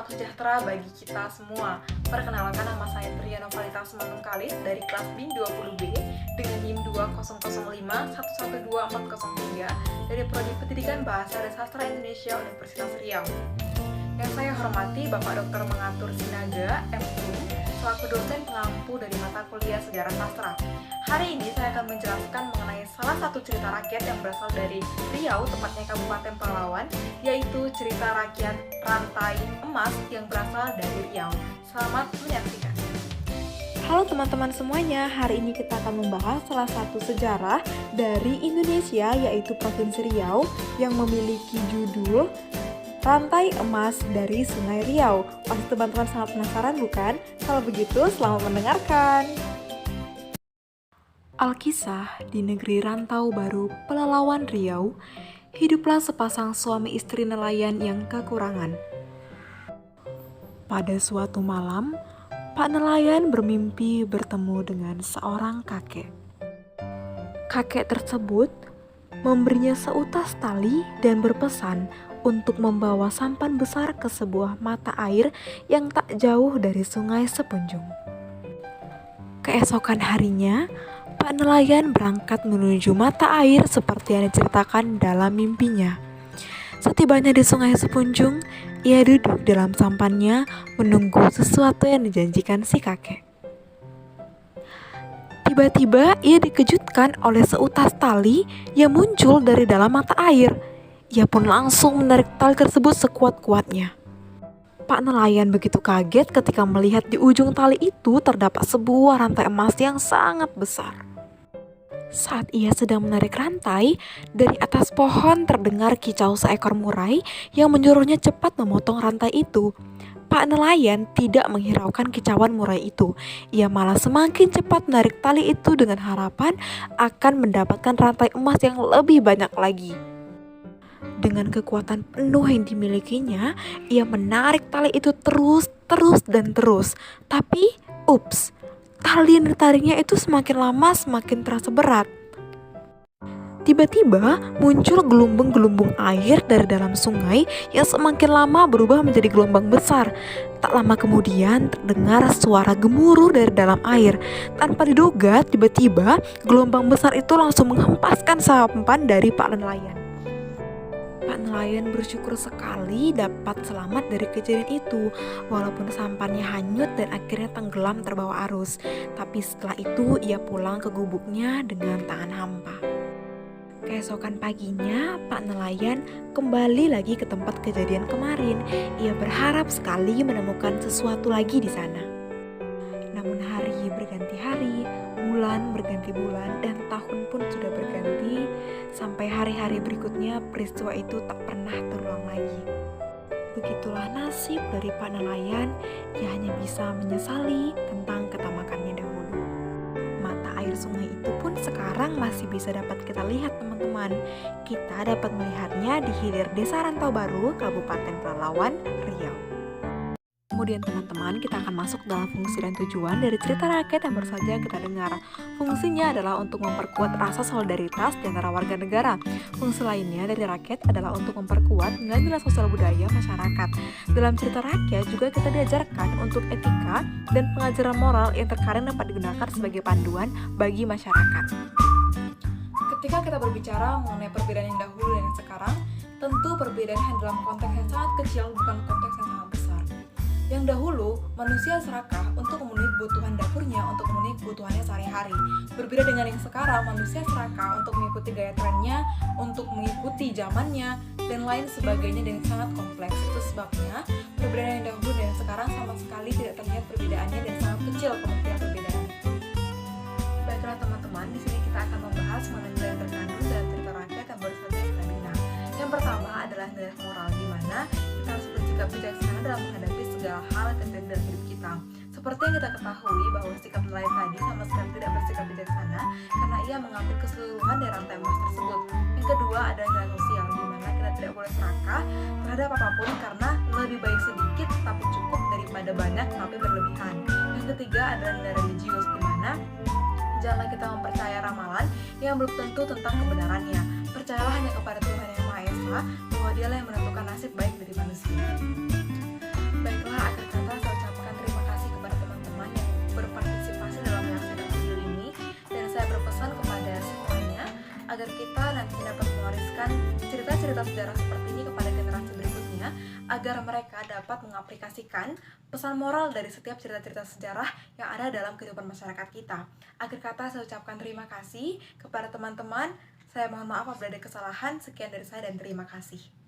salam sejahtera bagi kita semua. Perkenalkan, nama saya Triana Novalitas Manungkalit dari kelas BIN 20B dengan NIM 20051124403 dari Prodi Pendidikan Bahasa dan Sastra Indonesia Universitas Riau. Yang saya hormati Bapak Dr. Mengatur Sinaga, M.Hum, selaku dosen pengampu dari mata kuliah Sejarah Sastra. Hari ini saya akan menjelaskan mengenai salah satu cerita rakyat yang berasal dari Riau, tepatnya Kabupaten Palawan, yaitu cerita rakyat Rantai Emas yang berasal dari Riau. Selamat menyaksikan. Halo teman-teman semuanya, hari ini kita akan membahas salah satu sejarah dari Indonesia, yaitu Provinsi Riau yang memiliki judul Rantai Emas dari Sungai Riau. Pasti teman-teman sangat penasaran bukan? Kalau begitu, selamat mendengarkan. Alkisah di negeri Rantau Baru, Pelalawan Riau, hiduplah sepasang suami istri nelayan yang kekurangan. Pada suatu malam, Pak nelayan bermimpi bertemu dengan seorang kakek. Kakek tersebut memberinya seutas tali dan berpesan untuk membawa sampan besar ke sebuah mata air yang tak jauh dari Sungai Sepunjung. Keesokan harinya, Pak nelayan berangkat menuju mata air seperti yang diceritakan dalam mimpinya. Setibanya di Sungai Sepunjung, ia duduk dalam sampannya menunggu sesuatu yang dijanjikan si kakek. Tiba-tiba ia dikejutkan oleh seutas tali yang muncul dari dalam mata air. Ia pun langsung menarik tali tersebut sekuat-kuatnya. Pak nelayan begitu kaget ketika melihat di ujung tali itu terdapat sebuah rantai emas yang sangat besar. Saat ia sedang menarik rantai, dari atas pohon terdengar kicau seekor murai yang menyuruhnya cepat memotong rantai itu. Pak nelayan tidak menghiraukan kicauan murai itu. Ia malah semakin cepat menarik tali itu dengan harapan akan mendapatkan rantai emas yang lebih banyak lagi. Dengan kekuatan penuh yang dimilikinya, ia menarik tali itu terus. Tapi, tali yang ditariknya itu semakin lama semakin terasa berat. Tiba-tiba muncul gelombang-gelombang air dari dalam sungai yang semakin lama berubah menjadi gelombang besar. Tak lama kemudian terdengar suara gemuruh dari dalam air. Tanpa diduga, tiba-tiba gelombang besar itu langsung menghempaskan sampan dari Pak nelayan. Pak nelayan bersyukur sekali dapat selamat dari kejadian itu, walaupun sampannya hanyut dan akhirnya tenggelam terbawa arus. Tapi setelah itu ia pulang ke gubuknya dengan tangan hampa. Keesokan paginya, Pak nelayan kembali lagi ke tempat kejadian kemarin. Ia berharap sekali menemukan sesuatu lagi di sana. Namun hari berganti hari, bulan berganti bulan, dan tahun pun sudah berganti. Sampai hari-hari berikutnya, peristiwa itu tak pernah terulang lagi. Begitulah nasib dari Pak nelayan, ia hanya bisa menyesali tentang ketamakannya dahulu. Mata air sungai itu pun sekarang masih bisa dapat kita lihat teman-teman. Kita dapat melihatnya di hilir Desa Rantau Baru, Kabupaten Palawan, Riau. Kemudian teman-teman, kita akan masuk dalam fungsi dan tujuan dari cerita rakyat yang baru saja kita dengar. Fungsinya adalah untuk memperkuat rasa solidaritas di antara warga negara. Fungsi lainnya dari rakyat adalah untuk memperkuat nilai-nilai sosial budaya masyarakat. Dalam cerita rakyat juga kita diajarkan untuk etika dan pengajaran moral yang terkadang dapat digunakan sebagai panduan bagi masyarakat. Ketika kita berbicara mengenai perbedaan yang dahulu dan yang sekarang, tentu perbedaan yang dalam konteks yang sangat kecil, bukan konteks yang sangat besar. Yang dahulu, manusia serakah untuk memenuhi kebutuhan dapurnya, untuk memenuhi kebutuhannya sehari-hari. Berbeda dengan yang sekarang, manusia serakah untuk mengikuti gaya trennya, untuk mengikuti zamannya, dan lain sebagainya, dan sangat kompleks. Itu sebabnya perbedaan yang dahulu dan yang sekarang sama sekali tidak terlihat perbedaannya dan sangat kecil kemungkinan perbedaannya. Baiklah teman-teman, di sini kita akan membahas mengenai nilai yang terkandung dalam cerita rakyat yang baru saja kita dengar. Yang pertama adalah nilai moral, di mana kita harus bersikap bijaksana dalam menghadapi segala hal yang terjadi dalam hidup kita. Seperti yang kita ketahui bahwa sikap nelayan tadi sama sekali tidak bersikap bijaksana karena ia mengambil keseluruhan dari rantai emas tersebut. Yang kedua adalah nilai sosial, di mana kita tidak boleh serakah terhadap apapun karena lebih baik sedikit tapi cukup daripada banyak tapi berlebihan. Yang ketiga adalah nilai religius, di mana janganlah kita mempercaya ramalan yang belum tentu tentang kebenarannya. Percayalah hanya kepada Tuhan Yang Maha Esa bahwa Dialah yang menentukan nasib baik dari manusia. Baiklah, akhir kata saya ucapkan terima kasih kepada teman-teman yang berpartisipasi dalam menyaksikan video ini, dan saya berpesan kepada semuanya agar kita nanti dapat mewariskan cerita-cerita sejarah seperti ini kepada generasi berikutnya, agar mereka dapat mengaplikasikan pesan moral dari setiap cerita-cerita sejarah yang ada dalam kehidupan masyarakat kita. Akhir kata saya ucapkan terima kasih kepada teman-teman. Saya mohon maaf apabila ada kesalahan. Sekian dari saya dan terima kasih.